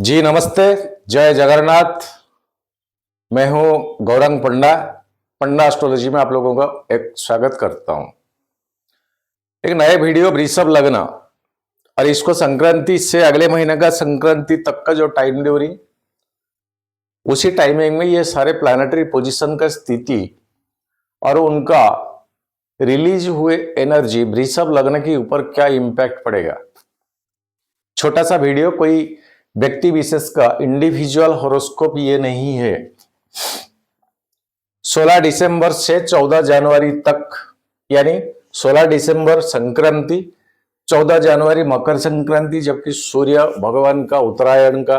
जी नमस्ते। जय जगन्नाथ। मैं हूं गौरंग पंडा। पंडा एस्ट्रोलॉजी में आप लोगों का एक स्वागत करता हूं। एक नए वीडियो वृषभ लग्न और इसको संक्रांति से अगले महीने का संक्रांति तक का जो टाइम ड्यूरिंग उसी टाइमिंग में ये सारे प्लैनेटरी पोजीशन का स्थिति और उनका रिलीज हुए एनर्जी वृषभ लग्न के ऊपर क्या इंपैक्ट पड़ेगा। छोटा सा वीडियो, कोई व्यक्ति विशेष का इंडिविजुअल होरोस्कोप ये नहीं है। 16 दिसंबर से 14 जनवरी तक, यानी 16 दिसंबर संक्रांति, 14 जनवरी मकर संक्रांति, जबकि सूर्य भगवान का उत्तरायण का,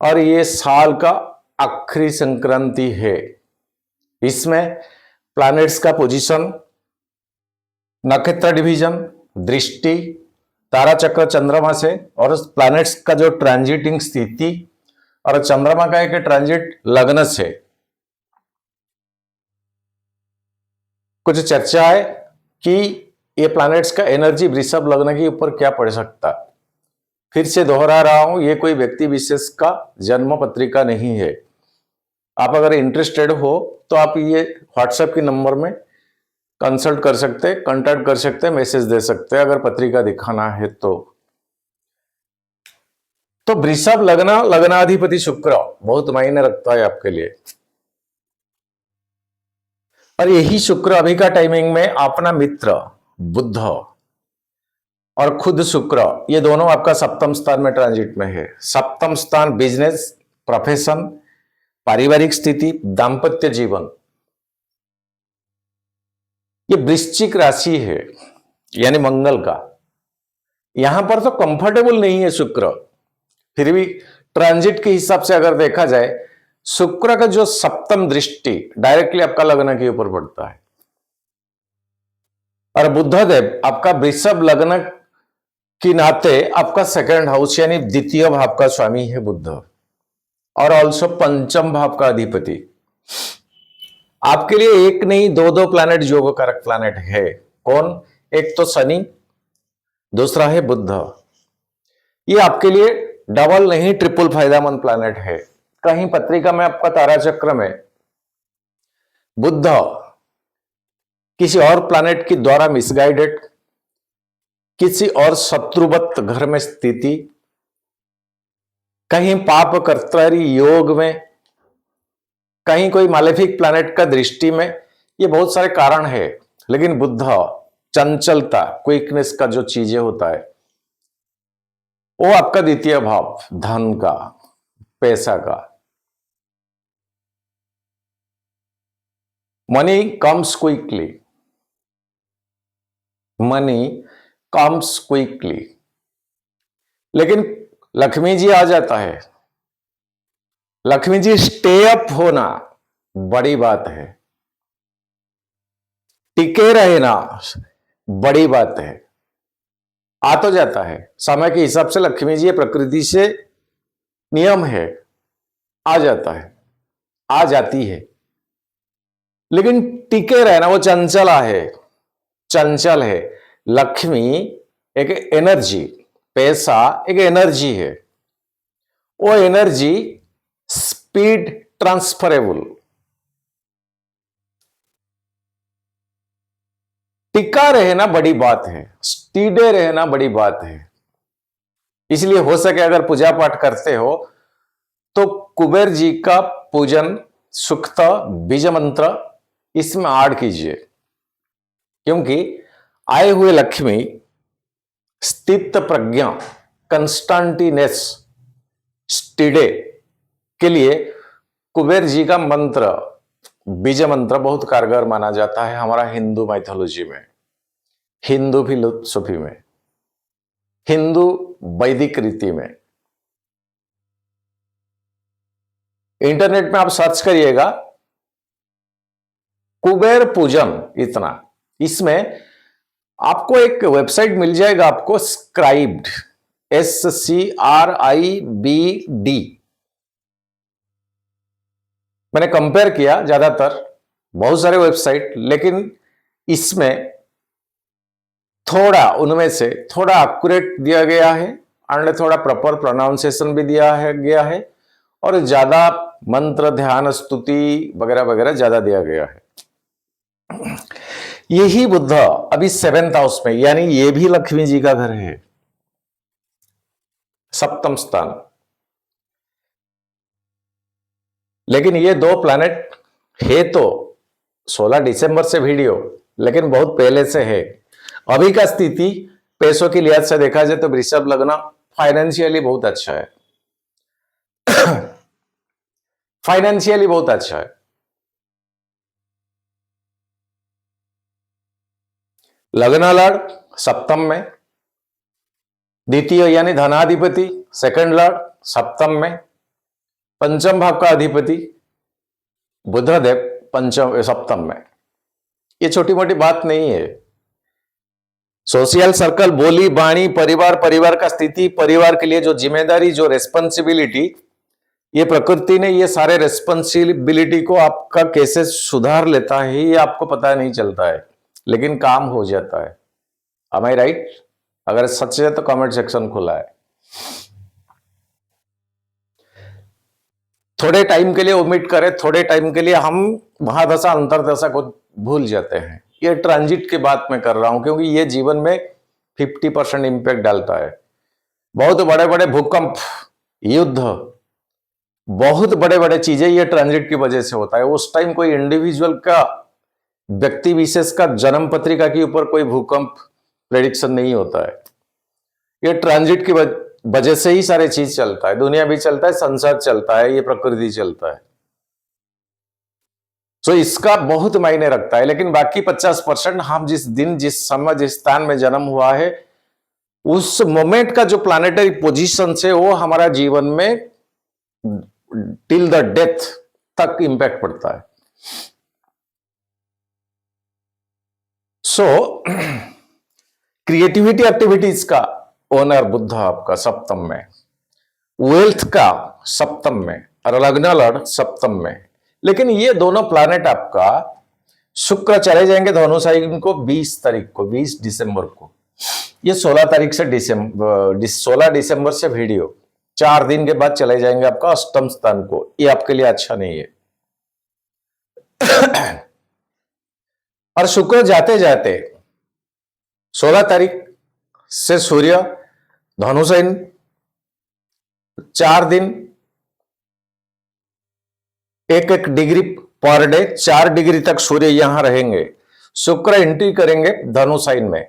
और ये साल का आखिरी संक्रांति है। इसमें प्लैनेट्स का पोजीशन, नक्षत्र डिवीजन, दृष्टि, तारा चक्र चंद्रमा से, और प्लैनेट्स का जो ट्रांजिटिंग स्थिति और चंद्रमा का एक ट्रांजिट लग्न से कुछ चर्चा है कि ये प्लैनेट्स का एनर्जी वृषभ लग्न के ऊपर क्या पड़ सकता। फिर से दोहरा रहा हूं, ये कोई व्यक्ति विशेष का जन्म पत्रिका नहीं है। आप अगर इंटरेस्टेड हो तो आप ये व्हाट्सएप के नंबर में कंसल्ट कर सकते, कांटेक्ट कर सकते, मैसेज दे सकते अगर पत्रिका दिखाना है तो वृषभ लग्न, लग्नाधिपति शुक्र बहुत मायने रखता है आपके लिए। और यही शुक्र अभी का टाइमिंग में अपना मित्र बुध और खुद शुक्र, ये दोनों आपका सप्तम स्थान में ट्रांजिट में है। सप्तम स्थान बिजनेस, प्रोफेशन, पारिवारिक स्थिति, दाम्पत्य जीवन। ये वृश्चिक राशि है, यानी मंगल का। यहां पर तो कंफर्टेबल नहीं है शुक्र, फिर भी ट्रांजिट के हिसाब से अगर देखा जाए, शुक्र का जो सप्तम दृष्टि डायरेक्टली आपका लग्न के ऊपर पड़ता है। और बुधदेव आपका वृषभ लग्न के नाते आपका सेकंड हाउस यानी द्वितीय भाव का स्वामी है बुध, और ऑल्सो पंचम भाव का अधिपति। आपके लिए एक नहीं दो प्लैनेट योग कारक प्लैनेट है। कौन? एक तो शनि, दूसरा है बुध। ये आपके लिए डबल नहीं ट्रिपल फायदामंद प्लैनेट है। कहीं पत्रिका में आपका तारा चक्र में बुध किसी और प्लैनेट के द्वारा मिसगाइडेड, किसी और शत्रुवत घर में स्थिति, कहीं पाप कर्तरी योग में, कहीं कोई मालेफिक प्लैनेट का दृष्टि में, ये बहुत सारे कारण है। लेकिन बुध चंचलता, क्विकनेस का जो चीजें होता है वो आपका द्वितीय भाव धन का, पैसा का। Money comes quickly, money comes quickly, लेकिन लक्ष्मी जी आ जाता है। लक्ष्मी जी स्टे अप होना बड़ी बात है, टिके रहना बड़ी बात है। आ तो जाता है समय के हिसाब से, लक्ष्मी जी प्रकृति से नियम है, आ जाता है, आ जाती है, लेकिन टिके रहना वो चंचला है, चंचल है। लक्ष्मी एक एनर्जी, पैसा एक एनर्जी है। वो एनर्जी स्पीड ट्रांसफरेबल, टिका रहना बड़ी बात है, स्टीडे रहना बड़ी बात है। इसलिए हो सके अगर पूजा पाठ करते हो तो कुबेर जी का पूजन, सुक्त, बीज मंत्र इसमें ऐड कीजिए, क्योंकि आए हुए लक्ष्मी स्थित प्रज्ञा, कंस्टेंटिनेस, स्टीडे के लिए कुबेर जी का मंत्र, बीज मंत्र बहुत कारगर माना जाता है हमारा हिंदू माइथोलॉजी में, हिंदू फिलोसफी में, हिंदू वैदिक रीति में। इंटरनेट में आप सर्च करिएगा कुबेर पूजन, इतना, इसमें आपको एक वेबसाइट मिल जाएगा, आपको स्क्राइब्ड, SCRIBD। मैंने कंपेयर किया ज्यादातर बहुत सारे वेबसाइट, लेकिन इसमें थोड़ा, उनमें से थोड़ा एक्यूरेट दिया गया है एंड थोड़ा प्रॉपर प्रोनाउंसिएशन भी दिया है गया है, और ज्यादा मंत्र ध्यान स्तुति वगैरह वगैरह ज्यादा दिया गया है। यही बुध अभी 7th हाउस में, यानी ये भी लक्ष्मी जी का घर है, सप्तम स्थान। लेकिन ये दो प्लैनेट है तो 16 दिसंबर से वीडियो, लेकिन बहुत पहले से है। अभी का स्थिति पैसों की लिहाज से देखा जाए तो वृषभ लग्न फाइनेंशियली बहुत अच्छा है। फाइनेंशियली बहुत अच्छा है। लग्न लॉर्ड सप्तम में, द्वितीय यानी धनाधिपति सेकंड लॉर्ड सप्तम में, पंचम भाव का अधिपति बुधदेव पंचम सप्तम में। ये छोटी मोटी बात नहीं है। सोशल सर्कल, बोली बाणी, परिवार, परिवार का स्थिति, परिवार के लिए जो जिम्मेदारी, जो रेस्पॉन्सिबिलिटी, ये प्रकृति ने ये सारे रेस्पॉन्सिबिलिटी को आपका कैसे सुधार लेता है ये आपको पता नहीं चलता है, लेकिन काम हो जाता है। Am I right? अगर सच है तो कमेंट सेक्शन खुला है। थोड़े टाइम के लिए उम्मीद करें, थोड़े टाइम के लिए हम महादशा अंतरदशा को भूल जाते हैं। ये ट्रांजिट की बात मैं कर रहा हूं, क्योंकि ये जीवन में 50% इंपैक्ट डालता है। बहुत बड़े बड़े भूकंप, युद्ध, बहुत बड़े बड़े चीजें ये ट्रांजिट की वजह से होता है। उस टाइम कोई इंडिविजुअल का, व्यक्ति विशेष का जन्म पत्रिका के ऊपर कोई भूकंप प्रेडिक्शन नहीं होता है। ये ट्रांजिट की वजह से ही सारे चीज चलता है। दुनिया भी चलता है, संसार चलता है, ये प्रकृति चलता है। तो इसका बहुत मायने रखता है। लेकिन बाकी 50% हम जिस दिन, जिस समय, जिस स्थान में जन्म हुआ है, उस मोमेंट का जो प्लानिटरी पोजीशन से वो हमारा जीवन में टिल द डेथ तक इंपैक्ट पड़ता है। सो क्रिएटिविटी एक्टिविटीज का ओनर बुध आपका सप्तम में, वेल्थ का सप्तम में, और लग्न लॉर्ड सप्तम में। लेकिन ये दोनों प्लैनेट आपका, शुक्र चले जाएंगे धनु साइन को 20 तारीख को, 20 दिसंबर को। ये 16 तारीख से 16 दिसंबर से वीडियो, 4 दिन के बाद चले जाएंगे आपका अष्टम स्थान को। ये आपके लिए अच्छा नहीं है। और शुक्र जाते जाते 16 तारीख से सूर्य धनु साइन 4 दिन, 1-1 डिग्री पर डे, 4 डिग्री तक सूर्य यहां रहेंगे। शुक्र एंट्री करेंगे धनु साइन में,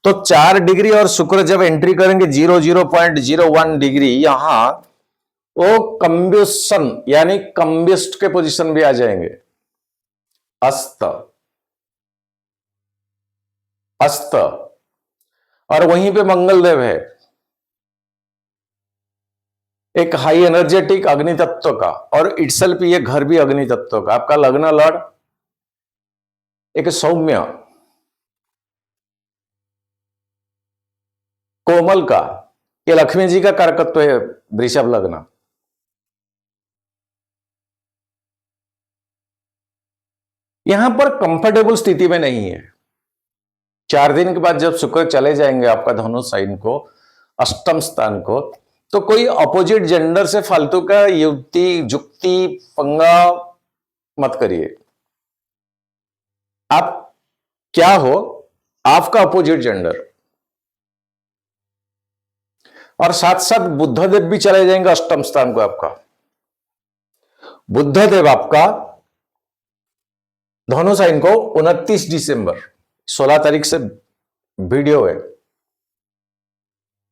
तो 4 डिग्री और शुक्र जब एंट्री करेंगे 00.01 डिग्री, यहां वो कंब्यूशन यानी कंबिस्ट के पोजीशन भी आ जाएंगे। अस्त अस्त, और वहीं पे मंगल देव है, एक हाई एनर्जेटिक अग्नि तत्व का, और इटसेल्फ ये घर भी अग्नि तत्व का। आपका लग्न लॉर्ड एक सौम्य कोमल का, ये लक्ष्मी जी का कारकत्व है वृषभ लग्न। यहां पर कंफर्टेबल स्थिति में नहीं है। 4 दिन के बाद जब शुक्र चले जाएंगे आपका धनु साइन को, अष्टम स्थान को, तो कोई अपोजिट जेंडर से फालतू का युक्ति जुक्ति पंगा मत करिए। आप क्या हो, आपका अपोजिट जेंडर। और साथ साथ बुद्धदेव भी चले जाएंगे अष्टम स्थान को आपका। बुद्धदेव आपका धनु साइन को 29 दिसंबर, 16 तारीख से वीडियो है,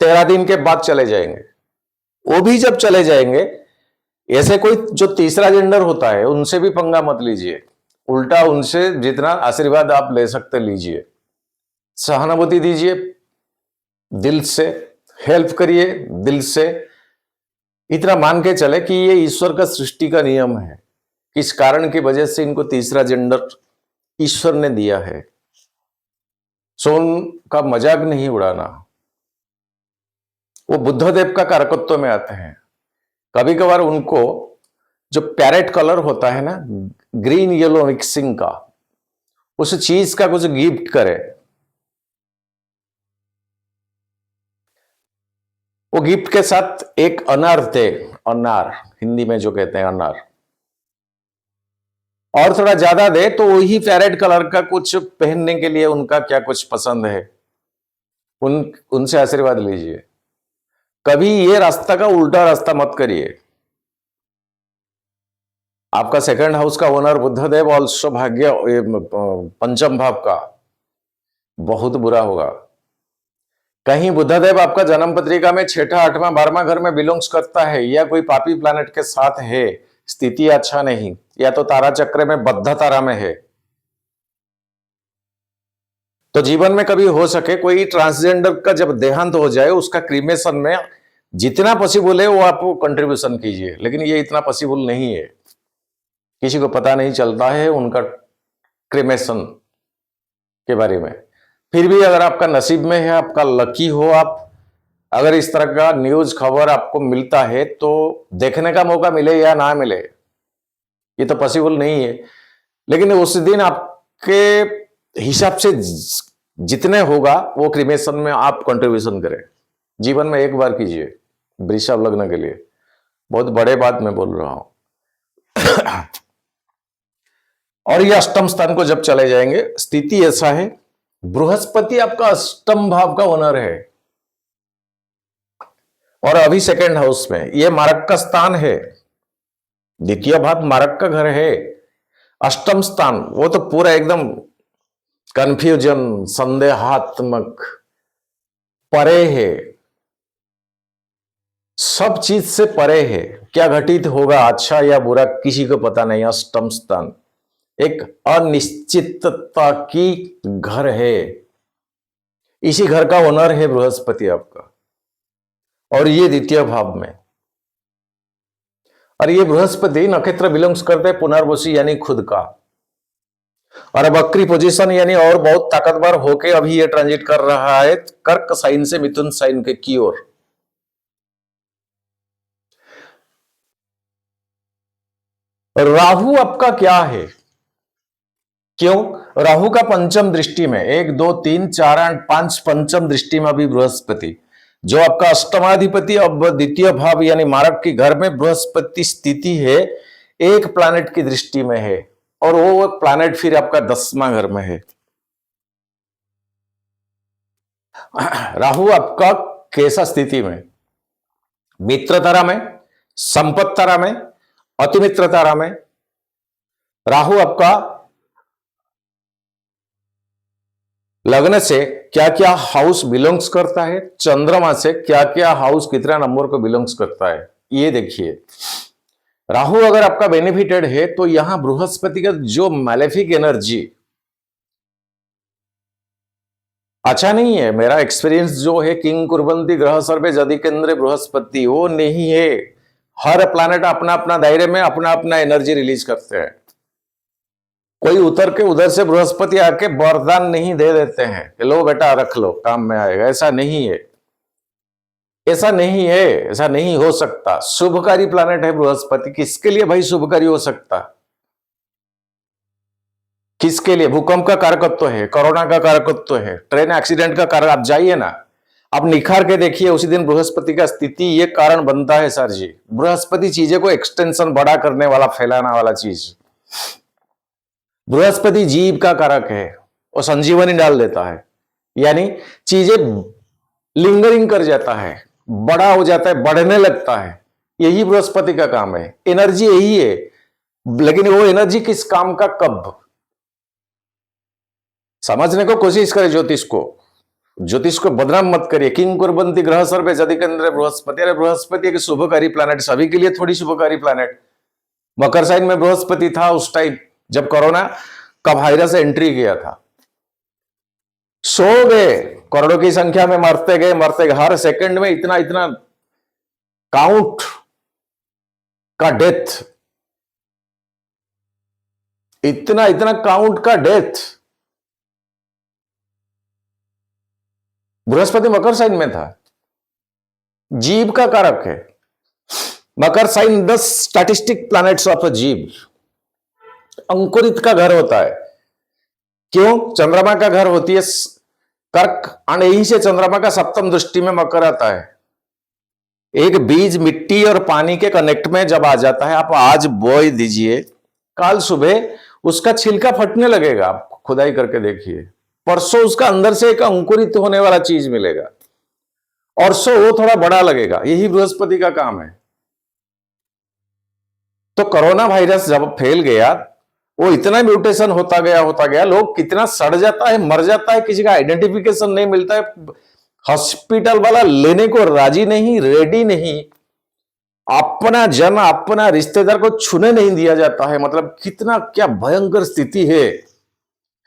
13 दिन के बाद चले जाएंगे। वो भी जब चले जाएंगे, ऐसे कोई जो तीसरा जेंडर होता है उनसे भी पंगा मत लीजिए, उल्टा उनसे जितना आशीर्वाद आप ले सकते लीजिए, सहानुभूति दीजिए, दिल से हेल्प करिए, दिल से। इतना मान के चले कि ये ईश्वर का सृष्टि का नियम है, किस कारण की वजह से इनको तीसरा जेंडर ईश्वर ने दिया है। सो उनका मजाक नहीं उड़ाना। वो बुद्धदेव का कारकत्व में आते हैं। कभी कभार उनको जो पैरेट कलर होता है ना, ग्रीन येलो मिक्सिंग का, उस चीज का कुछ गिफ्ट करे। वो गिफ्ट के साथ एक अनार थे, अनार हिंदी में जो कहते हैं अनार, और थोड़ा ज्यादा दे तो वही पैरेट कलर का कुछ पहनने के लिए उनका क्या कुछ पसंद है, उनसे आशीर्वाद लीजिए। कभी ये रास्ता का उल्टा रास्ता मत करिए। आपका सेकंड हाउस का ओनर बुद्धदेव और सौभाग्य पंचम भाव का बहुत बुरा होगा। कहीं बुद्धदेव आपका जन्म पत्रिका में छठा, आठवां, 12वां घर में बिलोंग्स करता है या कोई पापी प्लैनेट के साथ है, स्थिति अच्छा नहीं, या तो तारा चक्र में बद्ध तारा में है, तो जीवन में कभी हो सके कोई ट्रांसजेंडर का जब देहांत हो जाए उसका क्रीमेशन में जितना पॉसिबल है वो आप कंट्रीब्यूशन कीजिए, लेकिन ये इतना पॉसिबल नहीं है, किसी को पता नहीं चलता है उनका क्रीमेशन के बारे में। फिर भी अगर आपका नसीब में है, आपका लकी हो, आप अगर इस तरह का न्यूज खबर आपको मिलता है तो देखने का मौका मिले या ना मिले, ये तो पॉसिबल नहीं है, लेकिन उस दिन आपके हिसाब से जितने होगा वो क्रीमेशन में आप कंट्रीब्यूशन करें। जीवन में एक बार कीजिए, वृषभ लग्न के लिए बहुत बड़े बात मैं बोल रहा हूं। और ये अष्टम स्थान को जब चले जाएंगे, स्थिति ऐसा है, बृहस्पति आपका अष्टम भाव का ओनर है और अभी सेकंड हाउस में, ये मारक का स्थान है, द्वितीय भाव मारक का घर है। अष्टम स्थान वो तो पूरा एकदम कंफ्यूजन, संदेहात्मक, परे है, सब चीज से परे है, क्या घटित होगा अच्छा या बुरा किसी को पता नहीं। अष्टम स्थान एक अनिश्चितता की घर है, इसी घर का ओनर है बृहस्पति आपका, और ये द्वितीय भाव में, और ये बृहस्पति नक्षत्र बिलोंग्स करते हैं पुनर्वसु यानी खुद का, और वक्री पोजीशन यानी और बहुत ताकतवर होके अभी ये ट्रांजिट कर रहा है कर्क साइन से मिथुन साइन के की ओर। राहु आपका क्या है, क्यों? राहु का पंचम दृष्टि में 1 2 3 4 8 5 पंचम दृष्टि में अभी बृहस्पति, जो आपका अष्टमाधिपति अब द्वितीय भाव यानी मारक के घर में बृहस्पति स्थिति है, एक प्लैनेट की दृष्टि में है, और वो प्लैनेट फिर आपका 10वां घर में है। राहु आपका कैसा स्थिति में? मित्र तारा में, संपत तारा में, अतिमित्र तारा में। राहु आपका लग्न से क्या क्या हाउस बिलोंग्स करता है, चंद्रमा से क्या क्या हाउस कितना नंबर को बिलोंग्स करता है, ये देखिए। राहु अगर आपका बेनिफिटेड है तो यहां बृहस्पति का जो मैलेफिक एनर्जी अच्छा नहीं है। मेरा एक्सपीरियंस जो है, किंग कुर्बंती ग्रह सर्वे जदि केंद्र बृहस्पति, वो नहीं है। हर प्लैनेट अपना अपना दायरे में अपना अपना एनर्जी रिलीज करते हैं। कोई उतर के उधर से बृहस्पति आके वरदान नहीं दे देते हैं कि लो बेटा रख लो काम में आएगा, ऐसा नहीं है, ऐसा नहीं है, ऐसा नहीं हो सकता। शुभकारी प्लैनेट है बृहस्पति, किसके लिए भाई शुभकारी हो सकता? किसके लिए? भूकंप का कारकत्व है, कोरोना का कारकत्व है, ट्रेन एक्सीडेंट का कारक। आप जाइए ना, आप निखार के देखिए, उसी दिन बृहस्पति का स्थिति ये कारण बनता है सर जी। बृहस्पति चीजें को एक्सटेंशन बड़ा करने वाला, फैलाने वाला चीज। बृहस्पति जीव का कारक है, और संजीवनी डाल देता है, यानी चीजें लिंगरिंग कर जाता है, बड़ा हो जाता है, बढ़ने लगता है। यही बृहस्पति का काम है, एनर्जी यही है। लेकिन वो एनर्जी किस काम का, कब? समझने को कोशिश करें ज्योतिष को, ज्योतिष को बदनाम मत करिए। किंग कुर्बंती ग्रह सर्वे जदि केंद्र बृहस्पति, अरे बृहस्पति एक शुभकारी प्लैनेट, सभी के लिए थोड़ी शुभकारी प्लैनेट। मकर साइन में बृहस्पति था उस टाइम जब कोरोना का वायरस एंट्री किया था। सो गए, करोड़ों की संख्या में मरते गए, मरते गए, हर सेकंड में इतना इतना काउंट का डेथ, इतना इतना काउंट का डेथ। बृहस्पति मकर साइन में था, जीव का कारक है। मकर sign 10 statistic planets of a जीव, अंकुरित का घर होता है। क्यों? चंद्रमा का घर होती है कर्क, और यहीं से चंद्रमा का सप्तम दृष्टि में मकर आता है। एक बीज मिट्टी और पानी के कनेक्ट में जब आ जाता है, आप आज बोए दीजिए, कल सुबह उसका छिलका फटने लगेगा, आप खुदाई करके देखिए, परसों उसका अंदर से एक अंकुरित होने वाला चीज मिलेगा, और सो वो थोड़ा बड़ा लगेगा। यही बृहस्पति का काम है। तो कोरोना वायरस जब फैल गया, वो इतना म्यूटेशन होता गया, लोग कितना सड़ जाता है, मर जाता है, किसी का आइडेंटिफिकेशन नहीं मिलता है, हॉस्पिटल वाला लेने को राजी नहीं, रेडी नहीं, अपना जन अपना रिश्तेदार को छूने नहीं दिया जाता है। मतलब कितना क्या भयंकर स्थिति है।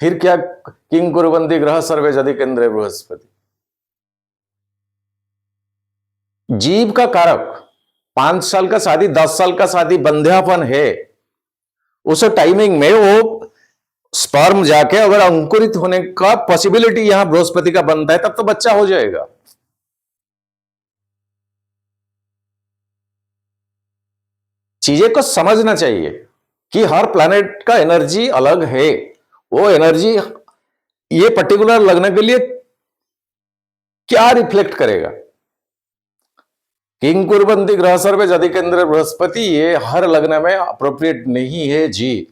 फिर क्या, किंग कुरुबंदी ग्रह सर्वे जदि केंद्रे बृहस्पति। जीव का कारक 5 साल का शादी, 10 साल का शादी, बंध्यापन है, उस टाइमिंग में वो स्पर्म जाके अगर अंकुरित होने का पॉसिबिलिटी यहां बृहस्पति का बनता है, तब तो बच्चा हो जाएगा। चीजें को समझना चाहिए कि हर प्लैनेट का एनर्जी अलग है। वो एनर्जी ये पर्टिकुलर लगने के लिए क्या रिफ्लेक्ट करेगा। किंग कुरुबंदी ग्रह सर्वे जदि केंद्र बृहस्पति, ये हर लग्न में अप्रोप्रिएट नहीं है जी।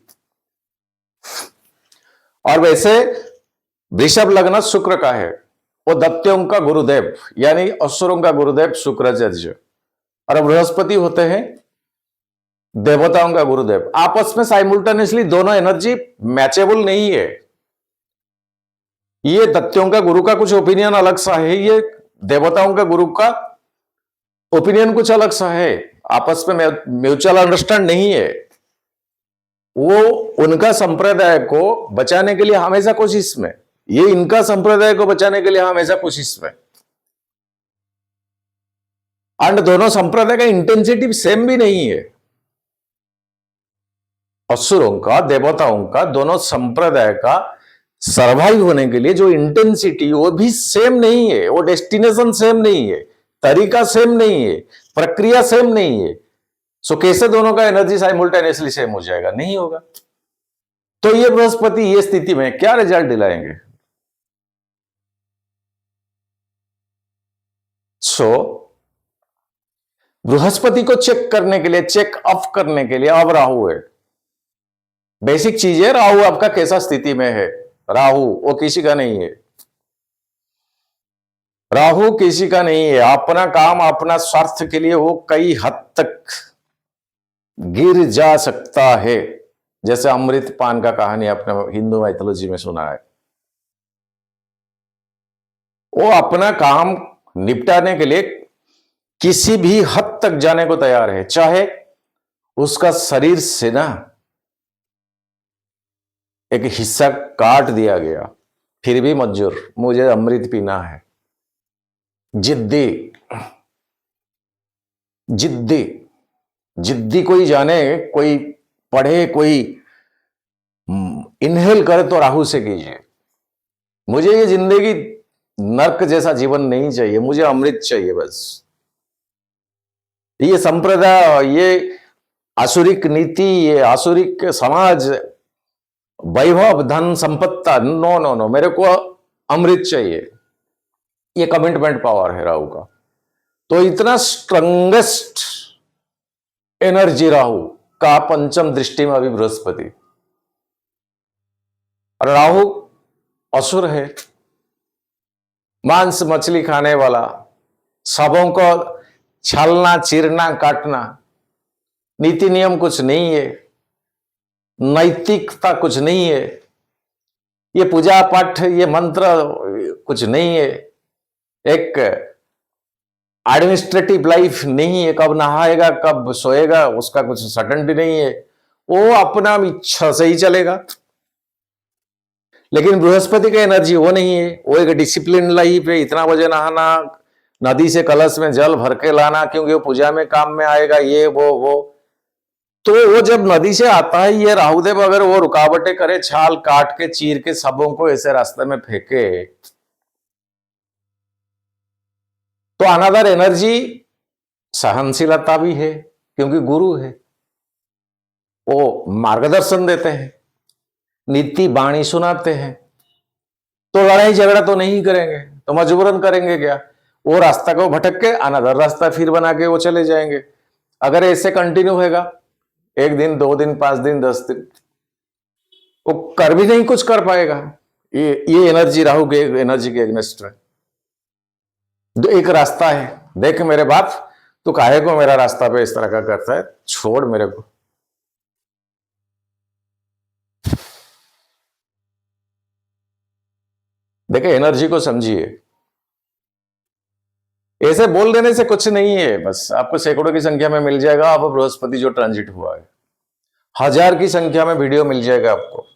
और वैसे वृषभ लग्न शुक्र का है, वो दैत्यों का गुरुदेव यानी असुरों का गुरुदेव शुक्राचार्य, और बृहस्पति होते हैं देवताओं का गुरुदेव। आपस में साइमल्टेनियसली दोनों एनर्जी मैचेबल नहीं है। ये दैत्यों का गुरु का कुछ ओपिनियन अलग सा है, ये देवताओं का गुरु का ओपिनियन कुछ अलग सा है, आपस में म्यूचुअल अंडरस्टैंड नहीं है। वो उनका संप्रदाय को बचाने के लिए हमेशा कोशिश में, ये इनका संप्रदाय को बचाने के लिए हमेशा कोशिश में। एंड दोनों संप्रदाय का इंटेंसिटी सेम भी नहीं है। असुरों का, देवताओं का, दोनों संप्रदाय का सर्वाइव होने के लिए जो इंटेंसिटी, वो भी सेम नहीं है, वो डेस्टिनेशन सेम नहीं है, तरीका सेम नहीं है, प्रक्रिया सेम नहीं है। सो कैसे दोनों का एनर्जी साइमल्टेनियसली सेम हो जाएगा? नहीं होगा। तो ये बृहस्पति ये स्थिति में क्या रिजल्ट दिलाएंगे? सो बृहस्पति को चेक करने के लिए, चेक ऑफ करने के लिए अब राहु है। बेसिक चीज है, राहु आपका कैसा स्थिति में है। राहु वो किसी का नहीं है, राहु किसी का नहीं है। अपना काम, अपना स्वार्थ के लिए वो कई हद तक गिर जा सकता है। जैसे अमृत पान का कहानी आपने हिंदू माइथोलॉजी में सुना है। वो अपना काम निपटाने के लिए किसी भी हद तक जाने को तैयार है, चाहे उसका शरीर से ना एक हिस्सा काट दिया गया, फिर भी मंजूर, मुझे अमृत पीना है। जिद्दी जिद्दी जिद्दी कोई जाने, कोई पढ़े, कोई इनहेल करे तो राहु से कीजिए। मुझे ये जिंदगी नर्क जैसा जीवन नहीं चाहिए, मुझे अमृत चाहिए बस। ये संप्रदाय, ये आसुरिक नीति, ये आसुरिक समाज, वैभव, धन, संपत्ता, नो नो नो, मेरे को अमृत चाहिए। ये कमिटमेंट पावर है राहु का। तो इतना स्ट्रॉन्गेस्ट एनर्जी राहु का पंचम दृष्टि में अभी बृहस्पति, और राहु असुर है, मांस मछली खाने वाला, सबों को छलना, चीरना, काटना, नीति नियम कुछ नहीं है, नैतिकता कुछ नहीं है, ये पूजा पाठ, ये मंत्र कुछ नहीं है, एक एडमिनिस्ट्रेटिव लाइफ नहीं है, कब नहाएगा कब सोएगा उसका कुछ सर्टेनिटी नहीं है, वो अपना इच्छा से ही चलेगा। लेकिन बृहस्पति का एनर्जी वो नहीं है, वो एक डिसिप्लिन लाइफ है। इतना बजे नहाना, नदी से कलश में जल भर के लाना, क्योंकि वो पूजा में काम में आएगा, ये वो। तो वो जब नदी से आता है, ये राहुदेव अगर वो रुकावटें करे, छाल काट के, चीर के, सबों को ऐसे रास्ते में फेंके, तो अनदर एनर्जी सहनशीलता भी है, क्योंकि गुरु है, वो मार्गदर्शन देते हैं, नीति बाणी सुनाते हैं। तो लड़ाई झगड़ा तो नहीं करेंगे, तो मजबूरन करेंगे क्या? वो रास्ता को भटक के अनदर रास्ता फिर बना के वो चले जाएंगे। अगर ऐसे कंटिन्यू होगा 1 दिन 2 दिन 5 दिन 10 दिन, वो कर भी नहीं कुछ कर पाएगा। ये एनर्जी राहु के एनर्जी के एग्नेस्ट है। एक रास्ता है, देख मेरे बाप तू काहे को मेरा रास्ता पे इस तरह का करता है, छोड़ मेरे को। देखे एनर्जी को समझिए, ऐसे बोल देने से कुछ नहीं है, बस आपको सैकड़ों की संख्या में मिल जाएगा। अब बृहस्पति जो ट्रांजिट हुआ है, 1000 की संख्या में वीडियो मिल जाएगा आपको,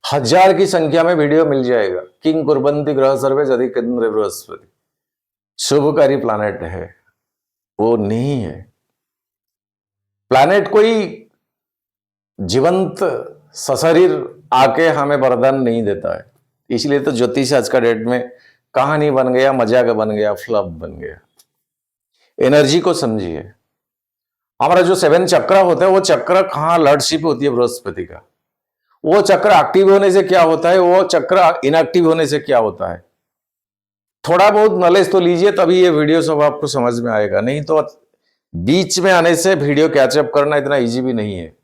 1000 की संख्या में वीडियो मिल जाएगा। किंग कुर्बंती ग्रह सर्वे यदि केंद्र बृहस्पति, शुभकारी प्लानेट है, वो नहीं है। प्लानेट कोई जीवंत सशरीर आके हमें वरदान नहीं देता है। इसलिए तो ज्योतिष आज का डेट में कहानी बन गया, मजाक बन गया, फ्लॉप बन गया। एनर्जी को समझिए। हमारा जो 7 चक्र होता है, वो चक्र कहाँ लॉर्डशिप होती है बृहस्पति का। वो चक्र एक्टिव होने से क्या होता है, वो चक्र इनएक्टिव होने से क्या होता है, थोड़ा बहुत नॉलेज तो लीजिए, तभी ये वीडियो सब आपको समझ में आएगा। नहीं तो बीच में आने से वीडियो कैचअप करना इतना इजी भी नहीं है।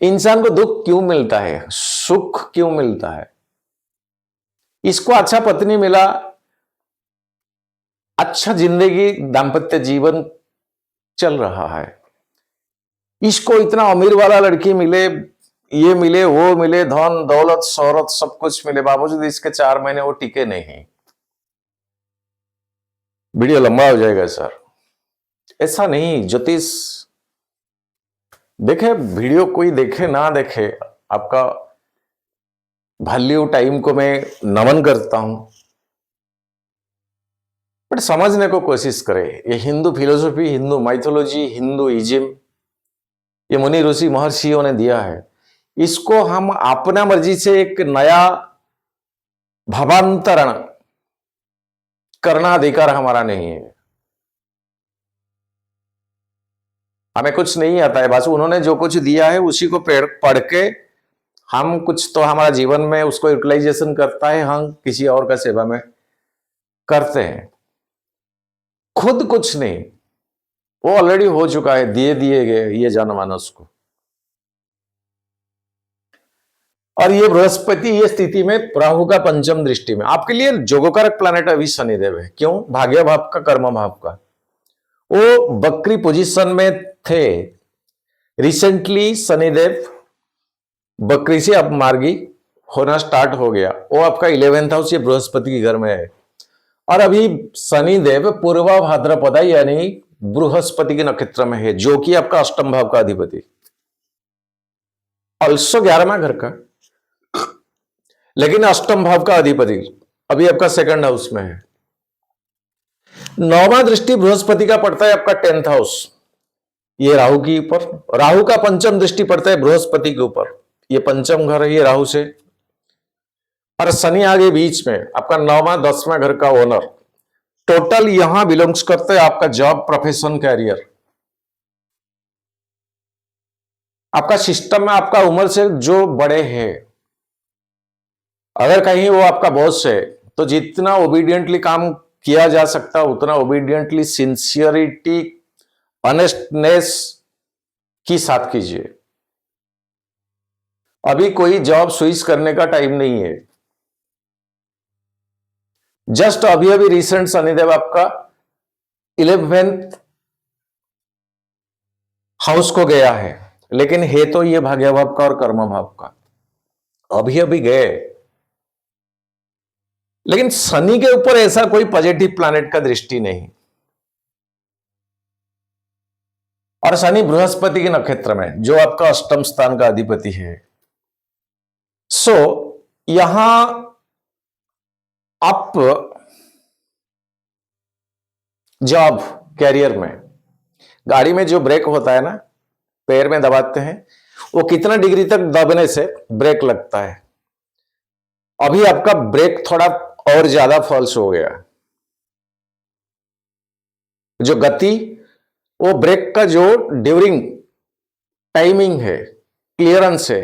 इंसान को दुख क्यों मिलता है, सुख क्यों मिलता है? इसको अच्छा पत्नी मिला, अच्छा जिंदगी दाम्पत्य जीवन चल रहा है। इसको इतना अमीर वाला लड़की मिले, ये मिले, वो मिले, धन दौलत शोहरत सब कुछ मिले, बावजूद इसके 4 महीने वो टिके नहीं। वीडियो लंबा हो जाएगा सर, ऐसा नहीं। ज्योतिष देखे वीडियो, कोई देखे ना देखे, आपका वैल्यू टाइम को मैं नमन करता हूं, बट समझने को कोशिश करें। ये Hindu philosophy, Hindu mythology, Hindu ism, ये मुनि ऋषि महर्षियों ने दिया है। इसको हम अपना मर्जी से एक नया भावांतरण करना अधिकार हमारा नहीं है। हमें कुछ नहीं आता है, बस उन्होंने जो कुछ दिया है उसी को पढ़ के हम कुछ तो हमारा जीवन में उसको यूटिलाइजेशन करता है, हम किसी और का सेवा में करते हैं। खुद कुछ नहीं, वो ऑलरेडी हो चुका है, दिए गए ये जनमानस को। और ये बृहस्पति ये स्थिति में राहु का पंचम दृष्टि में, आपके लिए जोगकारक प्लैनेट अभी शनिदेव है। क्यों? भाग्य भाव का, कर्म भाव का। वो बकरी पोजीशन में थे, रिसेंटली शनिदेव बकरी से अब मार्गी होना स्टार्ट हो गया। वो आपका 11th हाउस, ये बृहस्पति के घर में है। और अभी शनिदेव पूर्वा भाद्रपदा यानी बृहस्पति के नक्षत्र में है, जो कि आपका अष्टम भाव का अधिपति, ऑल्सो 11वां घर का, लेकिन अष्टम भाव का अधिपति अभी आपका 2nd हाउस में है। 9वां दृष्टि बृहस्पति का पड़ता है आपका 10th हाउस, ये राहु के ऊपर। राहु का पंचम दृष्टि पड़ता है बृहस्पति के ऊपर, ये पंचम घर है ये राहु से। और शनि आगे बीच में, आपका 9वां 10वां घर का ओनर। टोटल यहां बिलोंग्स करते हैं आपका जॉब, प्रोफेशन, कैरियर। आपका सिस्टम में आपका उम्र से जो बड़े हैं, अगर कहीं वो आपका बॉस है तो जितना ओबीडियंटली काम किया जा सकता उतना ओबीडियंटली, सिंसियरिटी, ऑनेस्टनेस की साथ कीजिए। अभी कोई जॉब स्विच करने का टाइम नहीं है। जस्ट अभी अभी रिसेंट शनिदेव आपका 11th हाउस को गया है, लेकिन है तो ये भाग्य भाव का और कर्म भाव का, अभी अभी गए। लेकिन शनि के ऊपर ऐसा कोई पॉजिटिव प्लैनेट का दृष्टि नहीं, और शनि बृहस्पति के नक्षत्र में, जो आपका अष्टम स्थान का अधिपति है। सो यहां आप जॉब, कैरियर में, गाड़ी में जो ब्रेक होता है ना, पैर में दबाते हैं, वो कितना डिग्री तक दबने से ब्रेक लगता है। अभी आपका ब्रेक थोड़ा और ज्यादा फॉल्स हो गया। जो गति, वो ब्रेक का जो ड्यूरिंग टाइमिंग है, क्लियरेंस है,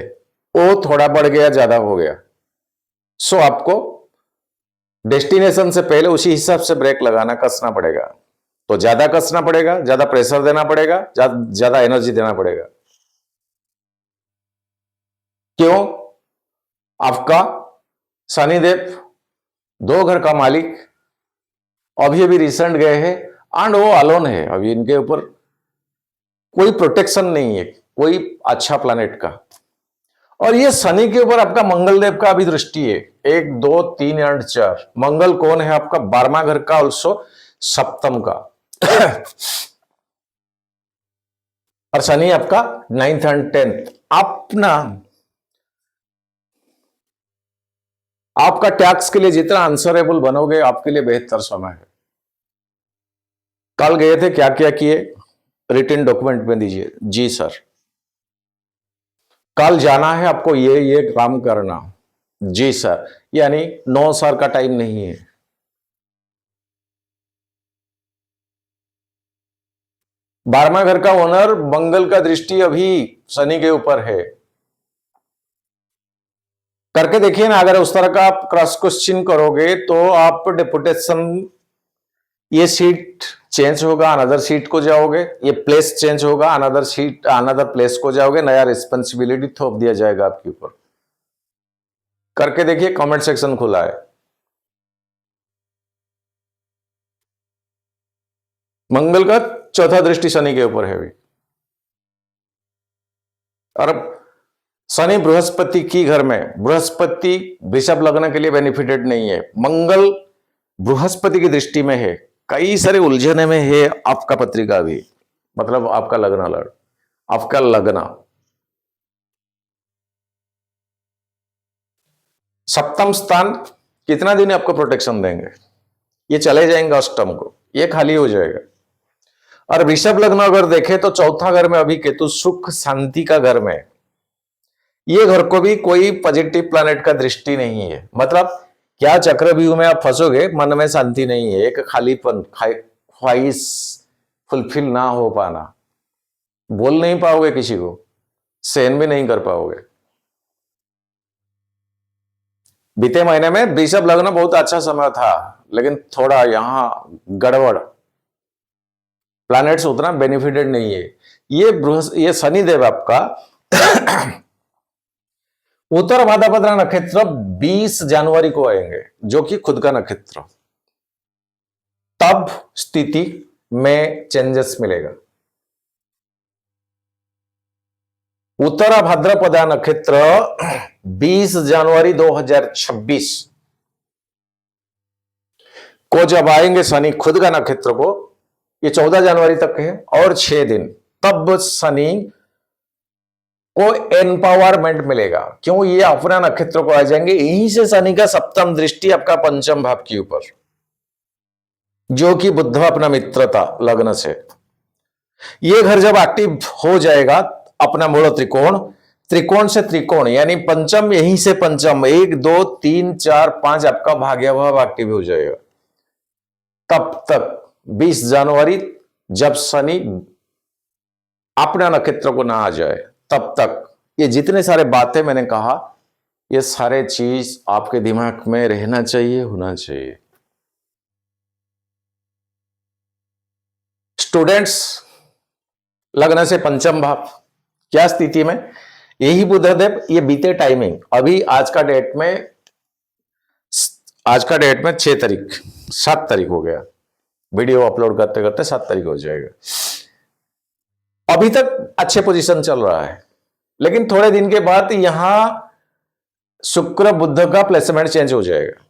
वो थोड़ा बढ़ गया, ज्यादा हो गया। सो आपको डेस्टिनेशन से पहले उसी हिसाब से ब्रेक लगाना, कसना पड़ेगा। तो ज्यादा कसना पड़ेगा, ज्यादा प्रेशर देना पड़ेगा, ज्यादा एनर्जी देना पड़ेगा। क्यों? आपका शनिदेव, 2 घर का मालिक, अभी अभी रिसेंट गए हैं एंड वो अलोन है। अभी इनके ऊपर कोई प्रोटेक्शन नहीं है, कोई अच्छा प्लैनेट का। और ये शनि के ऊपर आपका मंगल देव का भी दृष्टि है, 1 2 3 एंड 4। मंगल कौन है आपका? 12वां घर का, ऑल्सो सप्तम का। और शनि आपका 9th एंड 10th। आपका टैक्स के लिए जितना आंसरेबल बनोगे, आपके लिए बेहतर समय है। कल गए थे, क्या क्या किए? रिटन डॉक्यूमेंट में दीजिए। जी सर, कल जाना है आपको, ये काम करना। जी सर, यानी 9 सर का टाइम नहीं है। बारहवां घर का ओनर मंगल का दृष्टि अभी शनि के ऊपर है। करके देखिए ना, अगर उस तरह का आप क्रॉस क्वेश्चन करोगे तो आप डेपुटेशन, ये सीट चेंज होगा, अनदर सीट को जाओगे, ये प्लेस चेंज होगा, अनदर सीट अनदर प्लेस को जाओगे, नया रिस्पॉन्सिबिलिटी थोप दिया जाएगा आपके ऊपर। करके देखिए, कमेंट सेक्शन खुला है। मंगल का चौथा दृष्टि शनि के ऊपर है भी। और शनि बृहस्पति की घर में, बृहस्पति वृषभ लग्न के लिए बेनिफिटेड नहीं है। मंगल बृहस्पति की दृष्टि में है, कई सारे उलझने में है आपका पत्रिका भी, मतलब आपका लग्न, आपका लग्न। सप्तम स्थान कितना दिन आपको प्रोटेक्शन देंगे? ये चले जाएंगे अष्टम को, ये खाली हो जाएगा। और वृषभ लग्न अगर देखें तो चौथा घर में अभी केतु, सुख शांति का घर में, ये घर को भी कोई पॉजिटिव प्लैनेट का दृष्टि नहीं है। मतलब क्या चक्रव्यूह में आप फंसोगे, मन में शांति नहीं है, एक खालीपन, ख्वाहिश फुलफिल ना हो पाना, बोल नहीं पाओगे किसी को, सहन भी नहीं कर पाओगे। बीते महीने में वृषभ लग्न बहुत अच्छा समय था, लेकिन थोड़ा यहां गड़बड़, प्लैनेट्स उतना बेनिफिटेड नहीं है। ये शनिदेव आपका उत्तर भाद्रपद नक्षत्र 20 जनवरी को आएंगे, जो कि खुद का नक्षत्र, तब स्थिति में चेंजेस मिलेगा। उत्तर भाद्रपद नक्षत्र 20 जनवरी 2026 को जब आएंगे शनि खुद का नक्षत्र को, ये 14 जनवरी तक है और 6 दिन, तब शनि को एम्पावरमेंट मिलेगा। क्यों? ये अपना नक्षत्र को आ जाएंगे। यहीं से शनि का सप्तम दृष्टि आपका पंचम भाव के ऊपर, जो कि बुध अपना मित्र था लग्न से। ये घर जब एक्टिव हो जाएगा, अपना मूल त्रिकोण, त्रिकोण से त्रिकोण यानी पंचम, यहीं से पंचम 1 2 3 4 5 आपका भाग्य भाव एक्टिव हो जाएगा। तब तक 20 जनवरी जब शनि अपना नक्षत्र को ना आ जाए, तब तक ये जितने सारे बातें मैंने कहा, ये सारे चीज आपके दिमाग में रहना चाहिए, होना चाहिए। स्टूडेंट्स, लग्न से पंचम भाव क्या स्थिति में, यही बुधदेव, ये बीते टाइमिंग, अभी आज का डेट में 6 तारीख 7 तारीख हो गया, वीडियो अपलोड करते करते 7 तारीख हो जाएगा। अभी तक अच्छे पोजीशन चल रहा है, लेकिन थोड़े दिन के बाद यहां शुक्र बुध का प्लेसमेंट चेंज हो जाएगा।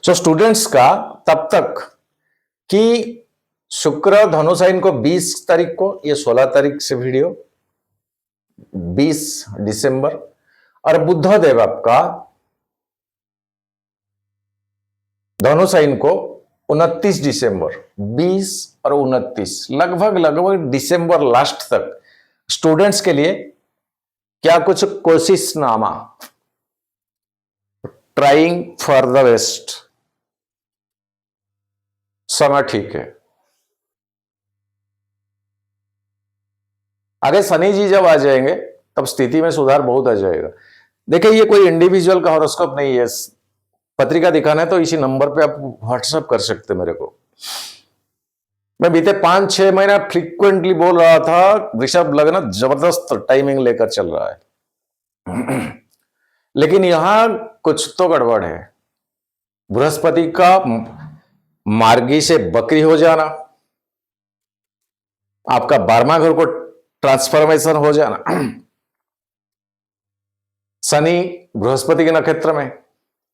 सो स्टूडेंट्स का तब तक कि शुक्र धनु साइन को 20 तारीख को, ये 16 तारीख से वीडियो 20 दिसंबर, और बुध देव आपका धनु साइन को 29 दिसंबर, 20 और 29, लगभग दिसंबर लास्ट तक स्टूडेंट्स के लिए क्या कुछ कोशिशनामा, ट्राइंग फॉर द बेस्ट, समय ठीक है। आगे शनि जी जब आ जाएंगे, तब स्थिति में सुधार बहुत आ जाएगा। देखिए ये कोई इंडिविजुअल का हॉरोस्कोप नहीं है, पत्रिका दिखाना है तो इसी नंबर पे आप व्हाट्सएप कर सकते मेरे को। मैं बीते 5-6 महीना फ्रीक्वेंटली बोल रहा था वृषभ लग्न जबरदस्त टाइमिंग लेकर चल रहा है। लेकिन यहां कुछ तो गड़बड़ है। बृहस्पति का मार्गी से बकरी हो जाना, आपका 12वां घर को ट्रांसफॉर्मेशन हो जाना, शनि बृहस्पति के नक्षत्र में,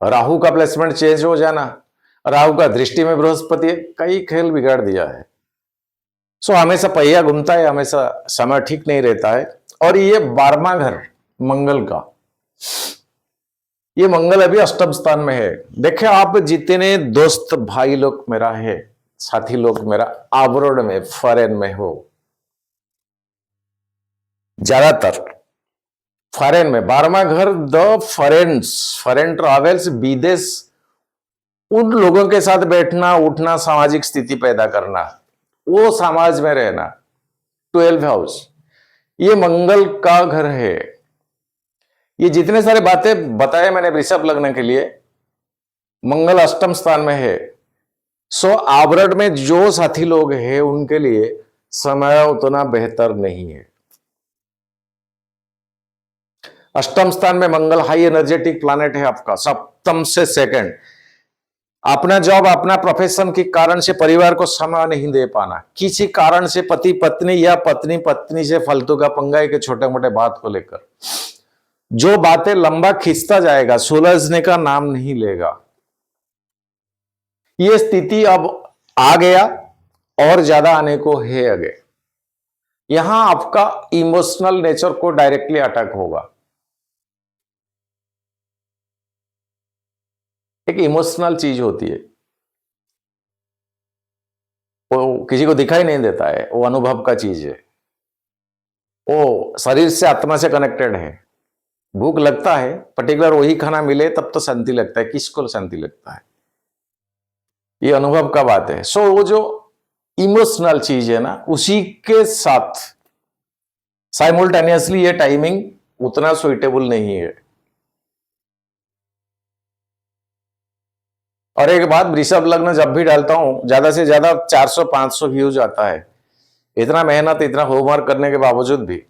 राहु का प्लेसमेंट चेंज हो जाना, राहु का दृष्टि में बृहस्पति, कई खेल बिगाड़ दिया है। सो हमेशा पहिया घूमता है, हमेशा समय ठीक नहीं रहता है। और ये 12वां घर मंगल का, ये मंगल अभी अष्टम स्थान में है। देखे आप जितने दोस्त भाई लोग मेरा है, साथी लोग मेरा अब्रॉड में फॉरेन में हो, ज्यादातर फॉरेन में 12वां घर द फॉरेन ट्रैवल्स, विदेश, उन लोगों के साथ बैठना उठना, सामाजिक स्थिति पैदा करना, वो समाज में रहना, 12 हाउस ये मंगल का घर है। ये जितने सारे बातें बताए मैंने वृषभ लग्न के लिए, मंगल अष्टम स्थान में है। सो आवरण में जो साथी लोग हैं उनके लिए समय उतना बेहतर नहीं है। अष्टम स्थान में मंगल हाई एनर्जेटिक प्लैनेट है आपका, सप्तम से सेकंड। अपना जॉब, अपना प्रोफेशन के कारण से परिवार को समय नहीं दे पाना, किसी कारण से पति पत्नी या पत्नी पत्नी से फालतू का पंगा के छोटे मोटे बात को लेकर, जो बातें लंबा खींचता जाएगा, सुलझने का नाम नहीं लेगा। यह स्थिति अब आ गया और ज्यादा आने को है आगे। यहां आपका इमोशनल नेचर को डायरेक्टली अटैक होगा। एक इमोशनल चीज होती है, वो किसी को दिखाई नहीं देता है, वो अनुभव का चीज है, वो शरीर से आत्मा से कनेक्टेड है। भूख लगता है, पर्टिकुलर वही खाना मिले तब तो शांति लगता है। किसको शांति लगता है? ये अनुभव का बात है। सो वो जो इमोशनल चीज है ना, उसी के साथ साइमल्टेनियसली ये टाइमिंग उतना सुइटेबल नहीं है। और एक बात, वृषभ लग्न जब भी डालता हूं ज्यादा से ज्यादा 400-500 व्यूज आता है। इतना मेहनत, इतना होमवर्क करने के बावजूद भी,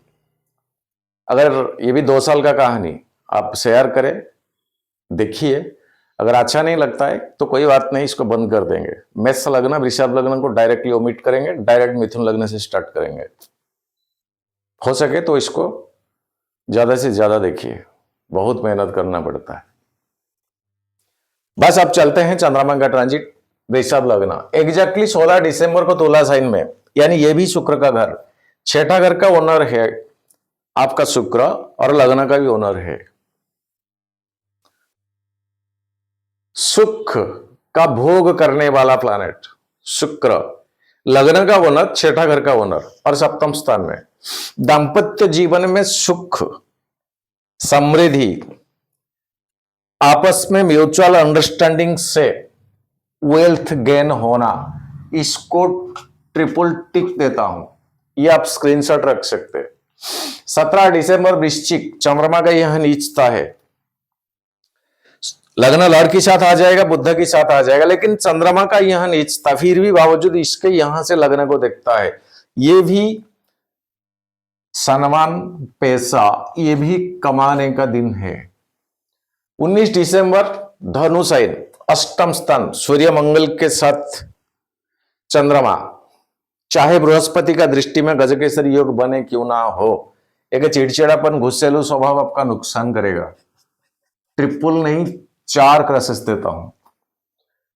अगर ये भी 2 साल का कहानी, आप शेयर करें, देखिए, अगर अच्छा नहीं लगता है तो कोई बात नहीं, इसको बंद कर देंगे। मेष लग्न, वृषभ लग्न को डायरेक्टली ओमिट करेंगे, डायरेक्ट मिथुन लग्न से स्टार्ट करेंगे। हो सके तो इसको ज्यादा से ज्यादा देखिए, बहुत मेहनत करना पड़ता है। बस अब चलते हैं चंद्रमा का ट्रांजिट वृषभ लग्न। एग्जैक्टली 16 दिसंबर को तुला साइन में, यानी ये भी शुक्र का घर, 6ठा घर का ओनर है आपका शुक्र, और लग्न का भी ओनर है। सुख का भोग करने वाला प्लैनेट शुक्र, लग्न का ओनर, 6ठा घर का ओनर और सप्तम स्थान में। दाम्पत्य जीवन में सुख, समृद्धि, आपस में म्यूचुअल अंडरस्टैंडिंग से वेल्थ गेन होना, इसको ट्रिपल टिक देता हूं। ये आप स्क्रीनशॉट रख सकते हैं। 17 दिसंबर वृश्चिक, चंद्रमा का यह नीचता है। लग्न लड़ के साथ आ जाएगा, बुध के साथ आ जाएगा, लेकिन चंद्रमा का यह नीचता फिर भी बावजूद इसके यहां से लग्न को देखता है। ये भी सम्मान, पैसा, ये भी कमाने का दिन है। 19 दिसंबर धनु साइन, अष्टम स्थान, सूर्य मंगल के साथ चंद्रमा, चाहे बृहस्पति का दृष्टि में गजकेसरी योग बने क्यों ना हो, एक चिड़चिड़ापन, गुस्सेलू स्वभाव आपका नुकसान करेगा। ट्रिपल नहीं, 4 क्रसेस देता हूं।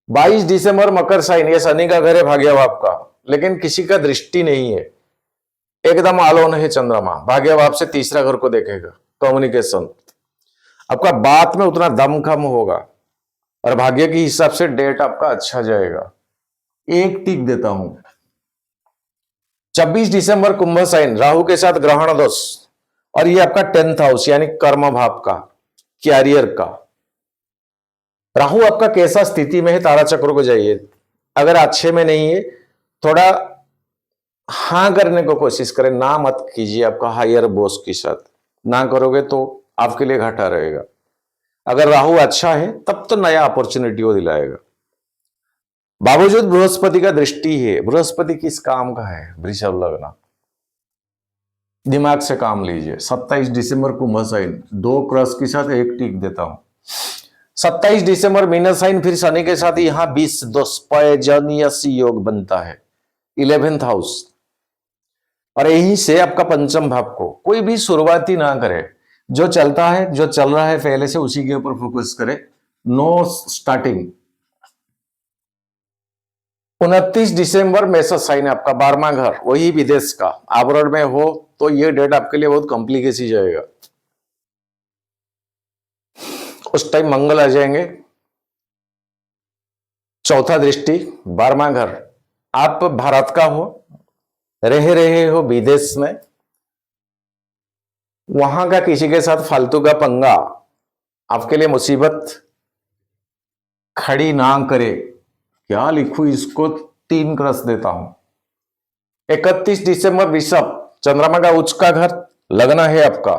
22 दिसंबर मकर साइन, ये शनि का घर है, भाग्यभाव आपका, लेकिन किसी का दृष्टि नहीं है, एकदम आलोन है चंद्रमा, भाग्यभाव से तीसरा घर को देखेगा। कम्युनिकेशन आपका, बात में उतना दम कम होगा और भाग्य के हिसाब से डेट आपका अच्छा जाएगा। 1 टिक देता हूं। 26 दिसंबर कुंभ साइन, राहु के साथ ग्रहण दोष, और ये आपका 10th हाउस यानी कर्म भाव का, कैरियर का। राहु आपका कैसा स्थिति में है, तारा चक्र को जाइए, अगर अच्छे में नहीं है, थोड़ा हां करने को कोशिश करें, ना मत कीजिए आपका हायर बॉस के साथ, ना करोगे तो आपके लिए घाटा रहेगा। अगर राहु अच्छा है तब तो नया अपॉर्चुनिटी वो दिलाएगा। बावजूद बृहस्पति का दृष्टि है, बृहस्पति किस काम का है? वृषभ लग्न। दिमाग से काम लीजिए। 27 दिसंबर कुंभ साइन, 2 क्रॉस के साथ एक टिक देता हूं। 27 दिसंबर मीन साइन, फिर शनि के साथ यहां 20 दोस्पयजनियस योग बनता है, 11th हाउस। और यहीं से आपका पंचम भाव को कोई भी शुरुआती ना करे, जो चलता है, जो चल रहा है पहले से, उसी के ऊपर फोकस करे। Know starting. 29 दिसंबर मेष साइन आपका 12वां घर, वही विदेश का, आवरण में हो तो ये डेट आपके लिए बहुत कॉम्प्लिकेसी जाएगा। उस टाइम मंगल आ जाएंगे। चौथा दृष्टि 12वां घर, आप भारत का हो, रहे हो विदेश में, वहां का किसी के साथ फालतू का पंगा आपके लिए मुसीबत खड़ी ना करे। क्या लिखूं इसको? 3 क्रस देता हूं। 31 दिसंबर वृषभ, चंद्रमा का उच्च का घर, लग्न है आपका।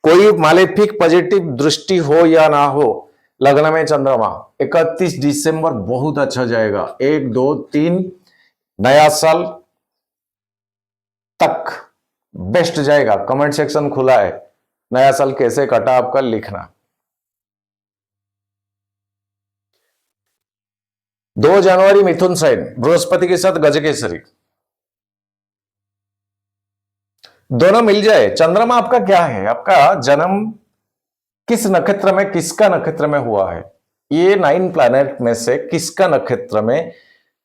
कोई मालेफिक पॉजिटिव दृष्टि हो या ना हो, लग्न में चंद्रमा, 31 दिसंबर बहुत अच्छा जाएगा। 1 2 3 नया साल तक बेस्ट जाएगा। कमेंट सेक्शन खुला है, नया साल कैसे कटा आपका लिखना। 2 जनवरी मिथुन साइन, बृहस्पति के साथ गजकेसरी, दोनों मिल जाए। चंद्रमा आपका क्या है? आपका जन्म किस नक्षत्र में, किसका नक्षत्र में हुआ है? ये 9 प्लैनेट में से किसका नक्षत्र में,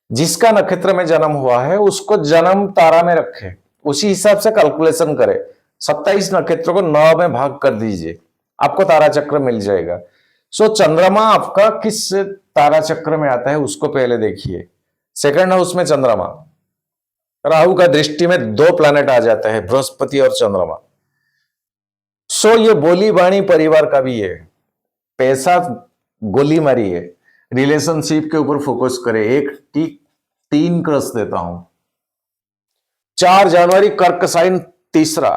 जिसका नक्षत्र में जन्म हुआ है उसको जन्म तारा में रखे, उसी हिसाब से कैलकुलेशन करें। 27 नक्षत्रों को 9 में भाग कर दीजिए, आपको तारा चक्र मिल जाएगा। सो चंद्रमा आपका किस तारा चक्र में आता है उसको पहले देखिए। सेकंड हाउस में चंद्रमा, राहु का दृष्टि में 2 प्लैनेट आ जाता है, बृहस्पति और चंद्रमा। सो ये बोली बाणी परिवार का भी है। पैसा गोली मारी है, रिलेशनशिप के ऊपर फोकस करे। 3 क्रस देता हूं। 4 जनवरी कर्क साइन, तीसरा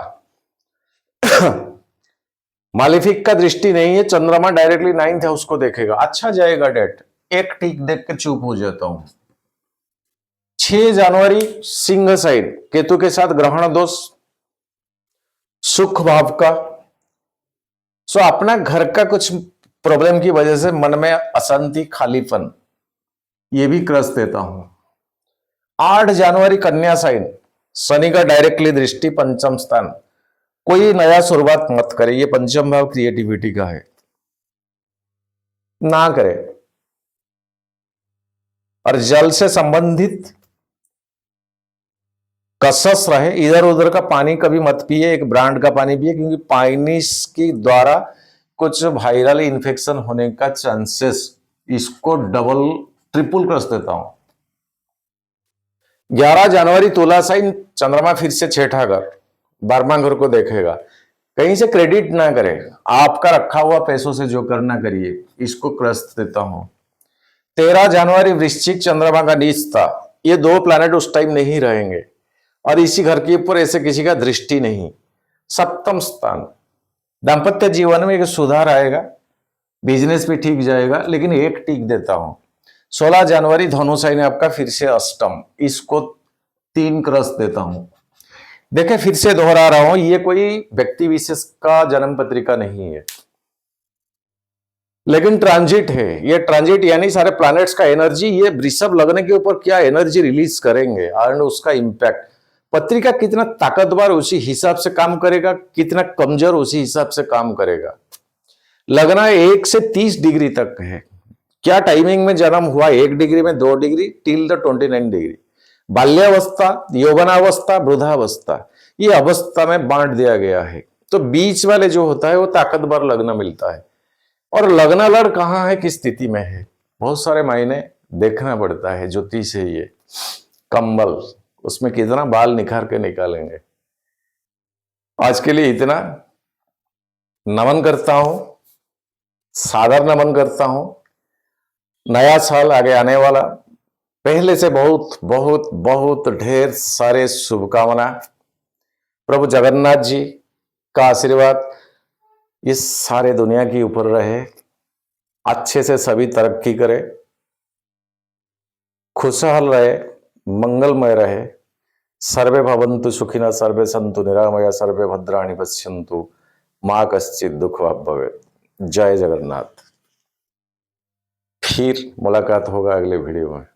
मालिफिक का दृष्टि नहीं है, चंद्रमा डायरेक्टली 9th हाउस को देखेगा, अच्छा जाएगा डेट। एक टिक देख के चुप हो जाता हूं। 6 जनवरी सिंह साइन, केतु के साथ ग्रहण दोष, सुख भाव का। सो अपना घर का कुछ प्रॉब्लम की वजह से मन में अशांति, खालीपन, ये भी क्रस देता हूं। 8 जनवरी कन्या साइन, शनि का डायरेक्टली दृष्टि, पंचम स्थान। कोई नया शुरुआत मत करे, ये पंचम भाव क्रिएटिविटी का है, ना करे। और जल से संबंधित कसस रहे, इधर उधर का पानी कभी मत पिए, एक ब्रांड का पानी पिए, क्योंकि पानी के द्वारा कुछ वायरल इन्फेक्शन होने का चांसेस, इसको डबल ट्रिपल कर देता हूं। 11 जनवरी तुला साइन, चंद्रमा फिर से 6ठा घर, 12वां घर को देखेगा। कहीं से क्रेडिट ना करे, आपका रखा हुआ पैसों से जो करना करिए, इसको क्रस देता हूं। 13 जनवरी वृश्चिक, चंद्रमा का नीच था। ये 2 प्लैनेट उस टाइम नहीं रहेंगे, और इसी घर के ऊपर ऐसे किसी का दृष्टि नहीं। 7th स्थान, दाम्पत्य जीवन में एक सुधार आएगा, बिजनेस भी ठीक जाएगा, लेकिन एक टिक देता हूं। 16 जनवरी धनु साइन आपका फिर से अष्टम, इसको 3 क्रस देता हूं। देखिए फिर से दोहरा रहा हूं, ये कोई व्यक्ति विशेष का जन्म पत्रिका नहीं है, लेकिन ट्रांजिट है। ये ट्रांजिट यानी सारे प्लैनेट्स का एनर्जी, ये वृषभ लगने के ऊपर क्या एनर्जी रिलीज करेंगे एंड उसका इंपैक्ट, पत्रिका कितना ताकतवर उसी हिसाब से काम करेगा, कितना कमजोर उसी हिसाब से काम करेगा। लगना 1 से 30 डिग्री तक है। क्या टाइमिंग में जन्म हुआ, 1 डिग्री में, 2 डिग्री, टिल द 29 डिग्री। बाल्यावस्था, यौवनावस्था, वृद्धावस्था, ये अवस्था में बांट दिया गया है। तो बीच वाले जो होता है वो ताकतवर लग्न मिलता है। और लग्न लड़ कहां है, किस स्थिति में है, बहुत सारे मायने देखना पड़ता है। ज्योतिष है ये, कंबल, उसमें कितना बाल निखार के निकालेंगे। आज के लिए इतना। नमन करता हूं, सादर नमन करता हूं। नया साल आगे आने वाला, पहले से बहुत बहुत बहुत ढेर सारे शुभकामना। प्रभु जगन्नाथ जी का आशीर्वाद, इस सारे दुनिया के ऊपर रहे, अच्छे से सभी तरक्की करे, खुशहाल रहे, मंगलमय रहे। सर्वे भवन्तु सुखिनः, सर्वे सन्तु निरामया, सर्वे भद्राणि पश्यन्तु, माँ कश्चित् दुख भवेत्। जय जगन्नाथ। फिर मुलाकात होगा अगले वीडियो में।